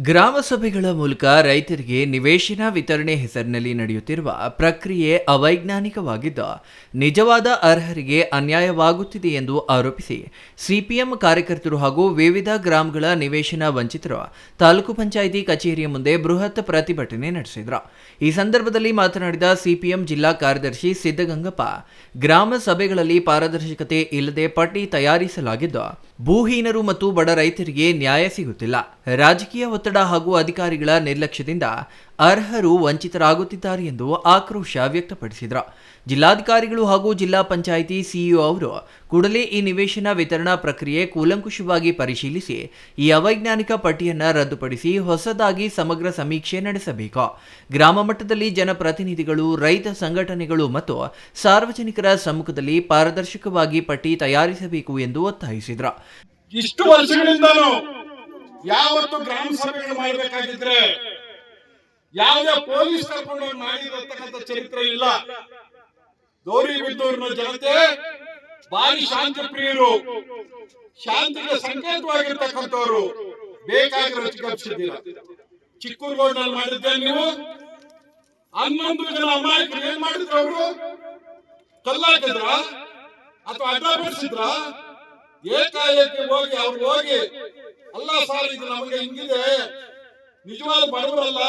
ಗ್ರಾಮ ಸಭೆಗಳ ಮೂಲಕ ರೈತರಿಗೆ ನಿವೇಶನ ವಿತರಣೆ ಹೆಸರಿನಲ್ಲಿ ನಡೆಯುತ್ತಿರುವ ಪ್ರಕ್ರಿಯೆ ಅವೈಜ್ಞಾನಿಕವಾಗಿದ್ದು ನಿಜವಾದ ಅರ್ಹರಿಗೆ ಅನ್ಯಾಯವಾಗುತ್ತಿದೆ ಎಂದು ಆರೋಪಿಸಿ ಸಿಪಿಎಂ ಕಾರ್ಯಕರ್ತರು ಹಾಗೂ ವಿವಿಧ ಗ್ರಾಮಗಳ ನಿವೇಶನ ವಂಚಿತರು ತಾಲೂಕು ಪಂಚಾಯಿತಿ ಕಚೇರಿಯ ಮುಂದೆ ಬೃಹತ್ ಪ್ರತಿಭಟನೆ ನಡೆಸಿದರು. ಈ ಸಂದರ್ಭದಲ್ಲಿ ಮಾತನಾಡಿದ ಸಿಪಿಎಂ ಜಿಲ್ಲಾ ಕಾರ್ಯದರ್ಶಿ ಸಿದ್ದಗಂಗಪ್ಪ, ಗ್ರಾಮ ಸಭೆಗಳಲ್ಲಿ ಪಾರದರ್ಶಕತೆ ಇಲ್ಲದೆ ಪಟ್ಟಿ ತಯಾರಿಸಲಾಗಿದ್ದು ಭೂಹೀನರು ಮತ್ತು ಬಡ ರೈತರಿಗೆ ನ್ಯಾಯ ಸಿಗುತ್ತಿಲ್ಲ. ರಾಜಕೀಯ ಒತ್ತಡ ಹಾಗೂ ಅಧಿಕಾರಿಗಳ ನಿರ್ಲಕ್ಷ್ಯದಿಂದ ಅರ್ಹರು ವಂಚಿತರಾಗುತ್ತಿದ್ದಾರೆ ಎಂದು ಆಕ್ರೋಶ ವ್ಯಕ್ತಪಡಿಸಿದರು. ಜಿಲ್ಲಾಧಿಕಾರಿಗಳು ಹಾಗೂ ಜಿಲ್ಲಾ ಪಂಚಾಯಿತಿ ಸಿಇಒ ಅವರು ಕೂಡಲೇ ಈ ನಿವೇಶನ ವಿತರಣಾ ಪ್ರಕ್ರಿಯೆ ಕೂಲಂಕುಷವಾಗಿ ಪರಿಶೀಲಿಸಿ ಈ ಅವೈಜ್ಞಾನಿಕ ಪಟ್ಟಿಯನ್ನು ರದ್ದುಪಡಿಸಿ ಹೊಸದಾಗಿ ಸಮಗ್ರ ಸಮೀಕ್ಷೆ ನಡೆಸಬೇಕು. ಗ್ರಾಮ ಮಟ್ಟದಲ್ಲಿ ಜನಪ್ರತಿನಿಧಿಗಳು, ರೈತ ಸಂಘಟನೆಗಳು ಮತ್ತು ಸಾರ್ವಜನಿಕರ ಸಮ್ಮುಖದಲ್ಲಿ ಪಾರದರ್ಶಕವಾಗಿ ಪಟ್ಟಿ ತಯಾರಿಸಬೇಕು ಎಂದು ಒತ್ತಾಯಿಸಿದರು. ಇಷ್ಟು ವರ್ಷಗಳಿಂದಲೂ ಯಾವತ್ತು ಗ್ರಾಮ ಸಭೆಗಳು ಮಾಡಬೇಕಾಗಿದ್ರೆ ಯಾವುದೇ ಪೊಲೀಸ್ ಕರ್ಕೊಂಡು ಮಾಡಿರತಕ್ಕಂಥ ಚರಿತ್ರೆ ಇಲ್ಲ. ಗೌರಿಬಿದನೂರಿನ ಜನತೆ ಭಾರಿ ಶಾಂತಿ ಪ್ರಿಯರು, ಶಾಂತಿಗೆ ಸಂಕೇತವಾಗಿರ್ತಕ್ಕಂಥವ್ರು. ಬೇಕಾಗಿರೋ ಚಿಕಿತ್ಸಿದ್ದೀರ. ಚಿಕ್ಕೂರುಗೋಡ್ನಲ್ಲಿ ಮಾಡಿದ್ದೆ ನೀವು 11 ಜನ ಅಮಾಯಕರು ಏನ್ ಮಾಡಿದ್ರು? ಅವರು ಕಲ್ಲಾಕಿದ್ರ ಅಥವಾ ಅಡ್ಡ ಬಿಡಿಸಿದ್ರ? ಏಕಾಏಕಿ ಹೋಗಿ ಅವ್ರು ಹೋಗಿ, ಅಲ್ಲ ಸರ್, ಇದು ನಮಗೆ ಹಿಂಗಿದೆ, ನಿಜವಾದ ಬಡವರಲ್ಲ,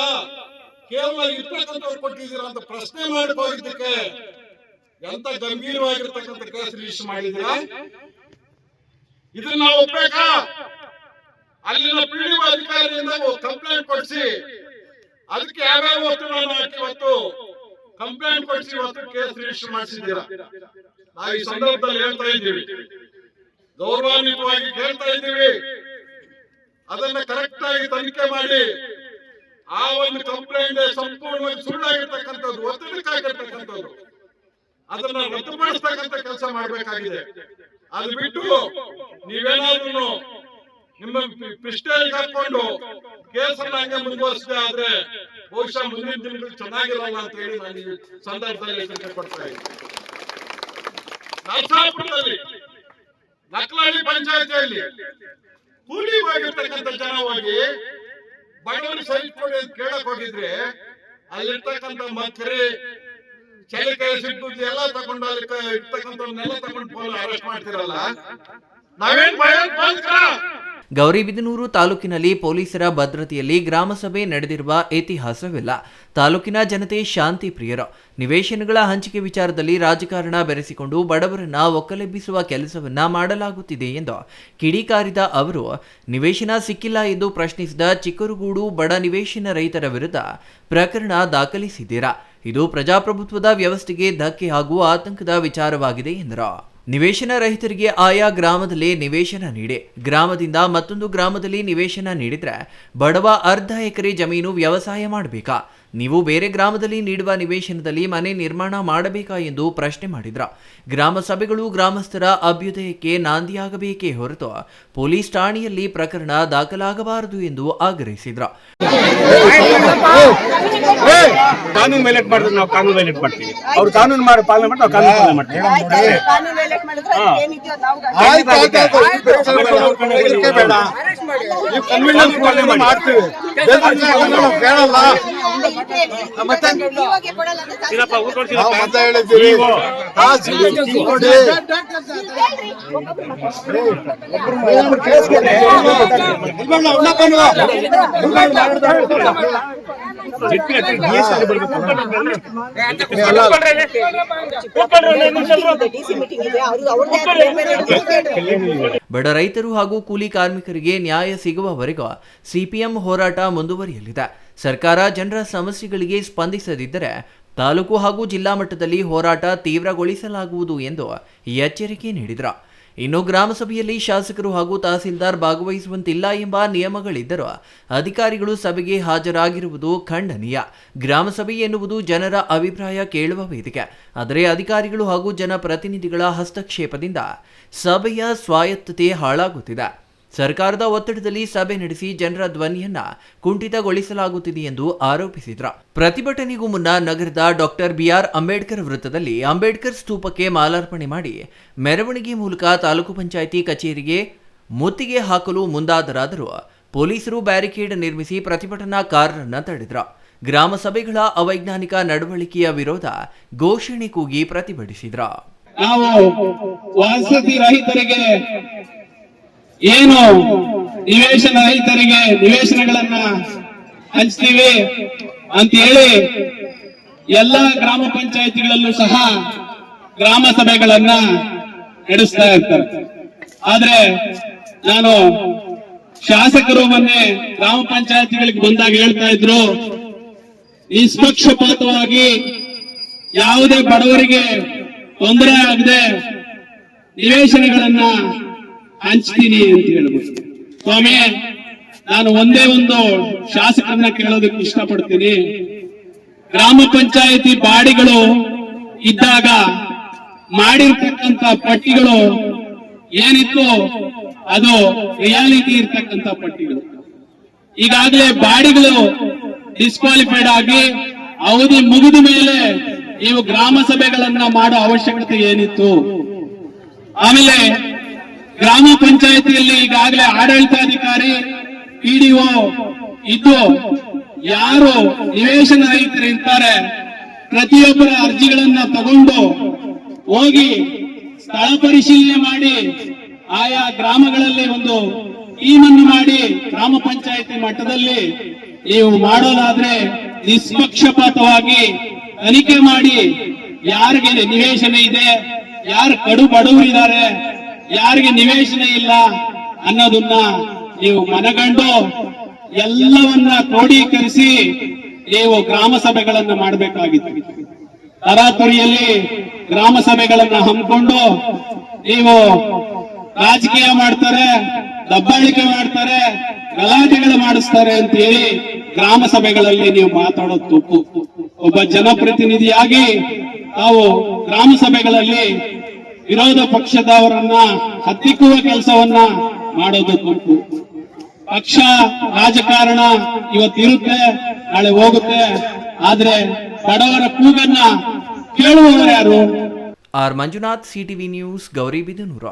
ಕೇವಲ ಇರ್ತಕ್ಕಂಥವ್ರು ಕೊಟ್ಟಿದ್ದೀರಾ ಅಂತ ಪ್ರಶ್ನೆ ಮಾಡಿದ್ದಕ್ಕೆ ಎಂತ ಗಂಭೀರವಾಗಿರ್ತಕ್ಕಂಥ ಕೇಸ್ ರಿಜಿಸ್ಟರ್ ಮಾಡಿದ್ದೀರಾ? ಇದನ್ನ ನಾವು ಒಪ್ಬೇಕಾ? ಅಲ್ಲಿನ ಪಿಡಿಒ ಅಧಿಕಾರಿಯಿಂದ ಕಂಪ್ಲೇಂಟ್ ಕೊಡಿಸಿ ಅದಕ್ಕೆ ಯಾವ್ಯಾವ ಒತ್ತುಗಳನ್ನು ಹಾಕಿ ಇವತ್ತು ಕಂಪ್ಲೇಂಟ್ ಕೊಡಿಸಿ ಇವತ್ತು ಕೇಸ್ ರಿಜಿಸ್ಟರ್ ಮಾಡಿಸಿದ್ದೀರಾ. ನಾವು ಈ ಸಂದರ್ಭದಲ್ಲಿ ಹೇಳ್ತಾ ಇದ್ದೀವಿ, ಗೌರವಾನ್ವಿತವಾಗಿ ಕೇಳ್ತಾ ಇದ್ದೀವಿ, ಅದನ್ನ ಕರೆಕ್ಟ್ ಆಗಿ ತನಿಖೆ ಮಾಡಿ ಆ ಒಂದು ಕಂಪ್ಲೇಂಟ್ ಸಂಪೂರ್ಣವಾಗಿ ಸುಳ್ಳಾಗಿರ್ತಕ್ಕಂಥದ್ದು, ಒತ್ತಡಕ್ಕಾಗಿರ್ತಕ್ಕಂಥದ್ದು, ಅದನ್ನ ರದ್ದುಪಡಿಸ್ತಕ್ಕಂಥ ಕೆಲಸ ಮಾಡಬೇಕಾಗಿದೆ. ಅದು ಬಿಟ್ಟು ನೀವೇನಾದ್ರೂ ನಿಮ್ಮ ಪಿಸ್ಟೇಜ್ ಹಾಕೊಂಡು ಕೇಸನ್ನ ಹಂಗೆ ಮುಂದುವರಿಸದೆ ಆದ್ರೆ ಬಹುಶಃ ಮುಂದಿನ ದಿನಗಳು ಚೆನ್ನಾಗಿರಲ್ಲ ಅಂತ ಹೇಳಿ ನಾನು ಈ ಸಂದರ್ಭದಲ್ಲಿ ಎಚ್ಚರಿಕೆ ಕೊಡ್ತಾ ಇದ್ದೀನಿ. ನರಸಾಪುರದಲ್ಲಿ ನಕಲಾಡಿ ಪಂಚಾಯತಿಯಲ್ಲಿ ಕೂಲಿ ಹೋಗಿರ್ತಕ್ಕಂಥ ಜನ ಹೋಗಿ ಬಡವರು ಸೈಟ್ ಕೊಡಿ ಅಂತ ಕೇಳಕ್ ಹೋಗಿದ್ರೆ ಅಲ್ಲಿರ್ತಕ್ಕಂಥ ಮಕ್ಕರಿ ಚಳಿಕಾಯಿ ಸಿಟ್ಟು ಎಲ್ಲ ತಗೊಂಡು ಅಲ್ಲಿ ಇರ್ತಕ್ಕಂಥವ್ರನ್ನೆಲ್ಲ ತಗೊಂಡು ಅರೆಸ್ಟ್ ಮಾಡ್ತಿರಲ್ಲ, ನಾವೇನ್ ಭಯೋತ್ಪಾದಕರ? ಗೌರಿಬಿದನೂರು ತಾಲೂಕಿನಲ್ಲಿ ಪೊಲೀಸರ ಭದ್ರತೆಯಲ್ಲಿ ಗ್ರಾಮಸಭೆ ನಡೆದಿರುವ ಇತಿಹಾಸವಿಲ್ಲ. ತಾಲೂಕಿನ ಜನತೆ ಶಾಂತಿ ಪ್ರಿಯರು. ನಿವೇಶನಗಳ ಹಂಚಿಕೆ ವಿಚಾರದಲ್ಲಿ ರಾಜಕಾರಣ ಬೆರೆಸಿಕೊಂಡು ಬಡವರನ್ನ ಒಕ್ಕಲೆಬ್ಬಿಸುವ ಕೆಲಸವನ್ನ ಮಾಡಲಾಗುತ್ತಿದೆ ಎಂದು ಕಿಡಿಕಾರಿದ ಅವರು, ನಿವೇಶನ ಸಿಕ್ಕಿಲ್ಲ ಎಂದು ಪ್ರಶ್ನಿಸಿದ ಚಿಕ್ಕರುಗೂಡು ಬಡ ನಿವೇಶನ ರೈತರ ವಿರುದ್ಧ ಪ್ರಕರಣ ದಾಖಲಿಸಿದ್ದೀರಾ? ಇದು ಪ್ರಜಾಪ್ರಭುತ್ವದ ವ್ಯವಸ್ಥೆಗೆ ಧಕ್ಕೆ ಹಾಗೂ ಆತಂಕದ ವಿಚಾರವಾಗಿದೆ ಎಂದರು. ನಿವೇಶನ ರಹಿತರಿಗೆ ಆಯಾ ಗ್ರಾಮದಲ್ಲೇ ನಿವೇಶನ ನೀಡಿ, ಗ್ರಾಮದಿಂದ ಮತ್ತೊಂದು ಗ್ರಾಮದಲ್ಲಿ ನಿವೇಶನ ನೀಡಿದ್ರೆ ಬಡವ ಅರ್ಧ ಎಕರೆ ಜಮೀನು ವ್ಯವಸಾಯ ಮಾಡಬೇಕಾ? ನೀವು ಬೇರೆ ಗ್ರಾಮದಲ್ಲಿ ನೀಡುವ ನಿವೇಶನದಲ್ಲಿ ಮನೆ ನಿರ್ಮಾಣ ಮಾಡಬೇಕಾ ಎಂದು ಪ್ರಶ್ನೆ ಮಾಡಿದ್ರ. ಗ್ರಾಮ ಸಭೆಗಳು ಗ್ರಾಮಸ್ಥರ ಅಭ್ಯುದಯಕ್ಕೆ ನಾಂದಿಯಾಗಬೇಕೇ ಹೊರತು ಪೊಲೀಸ್ ಠಾಣೆಯಲ್ಲಿ ಪ್ರಕರಣ ದಾಖಲಾಗಬಾರದು ಎಂದು ಆಗ್ರಹಿಸಿದ್ರ. ಕಾನೂನು ವೈಲೇಟ್ ಮಾಡಿದ್ರೆ ನಾವು ಕಾನೂನು ವೈಲೇಟ್ ಮಾಡ್ತೀವಿ. ಅವ್ರು ಕಾನೂನು ಮಾಡಿ ಪಾಲನೆ ಮಾಡಿ ನಾವು ಕಾನೂನು ಪಾಲನೆ ಮಾಡ್ತೀವಿ. ಬಡ ರೈತರು ಹಾಗೂ ಕೂಲಿ ಕಾರ್ಮಿಕರಿಗೆ ನ್ಯಾಯ ಸಿಗುವವರೆಗೂ ಸಿಪಿಎಂ ಹೋರಾಟ ಮುಂದುವರಿಯಲಿದೆ. ಸರ್ಕಾರ ಜನರ ಸಮಸ್ಯೆಗಳಿಗೆ ಸ್ಪಂದಿಸದಿದ್ದರೆ ತಾಲೂಕು ಹಾಗೂ ಜಿಲ್ಲಾ ಮಟ್ಟದಲ್ಲಿ ಹೋರಾಟ ತೀವ್ರಗೊಳಿಸಲಾಗುವುದು ಎಂದು ಎಚ್ಚರಿಕೆ ನೀಡಿದರು. ಇನ್ನು ಗ್ರಾಮಸಭೆಯಲ್ಲಿ ಶಾಸಕರು ಹಾಗೂ ತಹಸೀಲ್ದಾರ್ ಭಾಗವಹಿಸುವಂತಿಲ್ಲ ಎಂಬ ನಿಯಮಗಳಿದ್ದರೂ ಅಧಿಕಾರಿಗಳು ಸಭೆಗೆ ಹಾಜರಾಗಿರುವುದು ಖಂಡನೀಯ. ಗ್ರಾಮಸಭೆ ಎನ್ನುವುದು ಜನರ ಅಭಿಪ್ರಾಯ ಕೇಳುವ ವೇದಿಕೆ. ಆದರೆ ಅಧಿಕಾರಿಗಳು ಹಾಗೂ ಜನಪ್ರತಿನಿಧಿಗಳ ಹಸ್ತಕ್ಷೇಪದಿಂದ ಸಭೆಯ ಸ್ವಾಯತ್ತತೆ ಹಾಳಾಗುತ್ತಿದೆ. ಸರ್ಕಾರದ ಒತ್ತಡದಲ್ಲಿ ಸಭೆ ನಡೆಸಿ ಜನರ ಧ್ವನಿಯನ್ನ ಕುಂಠಿತಗೊಳಿಸಲಾಗುತ್ತಿದೆ ಎಂದು ಆರೋಪಿಸಿದ್ರು. ಪ್ರತಿಭಟನೆಗೂ ಮುನ್ನ ನಗರದ ಡಾಕ್ಟರ್ ಬಿಆರ್ ಅಂಬೇಡ್ಕರ್ ವೃತ್ತದಲ್ಲಿ ಅಂಬೇಡ್ಕರ್ ಸ್ತೂಪಕ್ಕೆ ಮಾಲಾರ್ಪಣೆ ಮಾಡಿ ಮೆರವಣಿಗೆ ಮೂಲಕ ತಾಲೂಕು ಪಂಚಾಯಿತಿ ಕಚೇರಿಗೆ ಮುತ್ತಿಗೆ ಹಾಕಲು ಮುಂದಾದರಾದರೂ ಪೊಲೀಸರು ಬ್ಯಾರಿಕೇಡ್ ನಿರ್ಮಿಸಿ ಪ್ರತಿಭಟನಾಕಾರರನ್ನ ತಡೆದ್ರು. ಗ್ರಾಮ ಸಭೆಗಳ ಅವೈಜ್ಞಾನಿಕ ನಡವಳಿಕೆಯ ವಿರೋಧ ಘೋಷಣೆ ಕೂಗಿ ಪ್ರತಿಭಟಿಸಿದ್ರು. ನಾವು ವಸತಿ ರಹಿತರಿಗೆ ಏನು ನಿವೇಶನ ರಹಿತರಿಗೆ ನಿವೇಶನಗಳನ್ನ ಹಂಚ್ತೀವಿ ಅಂತ ಹೇಳಿ ಎಲ್ಲ ಗ್ರಾಮ ಪಂಚಾಯಿತಿಗಳಲ್ಲೂ ಸಹ ಗ್ರಾಮ ಸಭೆಗಳನ್ನ ನಡೆಸ್ತಾ ಇರ್ತಾರೆ. ಆದ್ರೆ ನಾನು ಶಾಸಕರು ಮೊನ್ನೆ ಗ್ರಾಮ ಪಂಚಾಯಿತಿಗಳಿಗೆ ಬಂದಾಗ ಹೇಳ್ತಾ ಇದ್ರು, ನಿಷ್ಪಕ್ಷಪಾತವಾಗಿ ಯಾವುದೇ ಬಡವರಿಗೆ ತೊಂದರೆ ಆಗದೆ ನಿವೇಶನಗಳನ್ನ ಹಂಚ್ತೀನಿ ಅಂತ ಹೇಳ್ಬೋದು. ಸ್ವಾಮಿ, ನಾನು ಒಂದೇ ಒಂದು ಶಾಸಕರನ್ನ ಕೇಳೋದಕ್ಕೆ ಇಷ್ಟಪಡ್ತೀನಿ. ಗ್ರಾಮ ಪಂಚಾಯಿತಿ ಬಾಡಿಗಳು ಇದ್ದಾಗ ಮಾಡಿರ್ತಕ್ಕಂಥ ಪಟ್ಟಿಗಳು ಏನಿತ್ತು ಅದು ರಿಯಾಲಿಟಿ ಇರ್ತಕ್ಕಂಥ ಪಟ್ಟಿಗಳು. ಈಗಾಗಲೇ ಬಾಡಿಗಳು ಡಿಸ್ಕ್ವಾಲಿಫೈಡ್ ಆಗಿ ಅವಧಿ ಮುಗಿದ ಮೇಲೆ ನೀವು ಗ್ರಾಮ ಸಭೆಗಳನ್ನ ಮಾಡೋ ಅವಶ್ಯಕತೆ ಏನಿತ್ತು? ಆಮೇಲೆ ಗ್ರಾಮ ಪಂಚಾಯಿತಿಯಲ್ಲಿ ಈಗಾಗಲೇ ಆಡಳಿತಾಧಿಕಾರಿ ಪಿಡಿಒ ಇದ್ದು ಯಾರು ನಿವೇಶನ ರಹಿತರು ಇರ್ತಾರೆ ಪ್ರತಿಯೊಬ್ಬರ ಅರ್ಜಿಗಳನ್ನ ತಗೊಂಡು ಹೋಗಿ ಸ್ಥಳ ಪರಿಶೀಲನೆ ಮಾಡಿ ಆಯಾ ಗ್ರಾಮಗಳಲ್ಲಿ ಒಂದು ಟೀಮ್ ಅನ್ನು ಮಾಡಿ ಗ್ರಾಮ ಪಂಚಾಯಿತಿ ಮಟ್ಟದಲ್ಲಿ ನೀವು ಮಾಡೋದಾದ್ರೆ ನಿಷ್ಪಕ್ಷಪಾತವಾಗಿ ತನಿಖೆ ಮಾಡಿ ಯಾರಿಗೆ ನಿವೇಶನ ಇದೆ, ಯಾರು ಕಡು ಬಡವರಿದ್ದಾರೆ, ಯಾರಿಗೆ ನಿವೇಶನ ಇಲ್ಲ ಅನ್ನೋದನ್ನ ನೀವು ಮನಗಂಡು ಎಲ್ಲವನ್ನ ಕ್ರೋಢೀಕರಿಸಿ ನೀವು ಗ್ರಾಮ ಸಭೆಗಳನ್ನ ಮಾಡಬೇಕಾಗಿತ್ತು. ತರಾತುರಿಯಲ್ಲಿ ಗ್ರಾಮ ಸಭೆಗಳನ್ನ ಹಮ್ಮಿಕೊಂಡು ನೀವು ರಾಜಕೀಯ ಮಾಡ್ತಾರೆ, ದಬ್ಬಾಳಿಕೆ ಮಾಡ್ತಾರೆ, ಗಲಾಟೆಗಳು ಮಾಡಿಸ್ತಾರೆ ಅಂತ ಹೇಳಿ ಗ್ರಾಮ ಸಭೆಗಳಲ್ಲಿ ನೀವು ಮಾತಾಡೋದು ತಪ್ಪು. ಒಬ್ಬ ಜನಪ್ರತಿನಿಧಿಯಾಗಿ ನಾವು ಗ್ರಾಮ ಸಭೆಗಳಲ್ಲಿ ವಿರೋಧ ಪಕ್ಷದವರನ್ನ ಹತ್ತಿಕ್ಕುವ ಕೆಲಸವನ್ನ ಮಾಡೋದು ತಪ್ಪು. ಪಕ್ಷ ರಾಜಕಾರಣ ಇವತ್ತಿರುತ್ತೆ, ನಾಳೆ ಹೋಗುತ್ತೆ. ಆದ್ರೆ ಬಡವರ ಕೂಗನ್ನ ಕೇಳುವವರು ಯಾರು? R Manjunath, CTV news, Gauribidanur.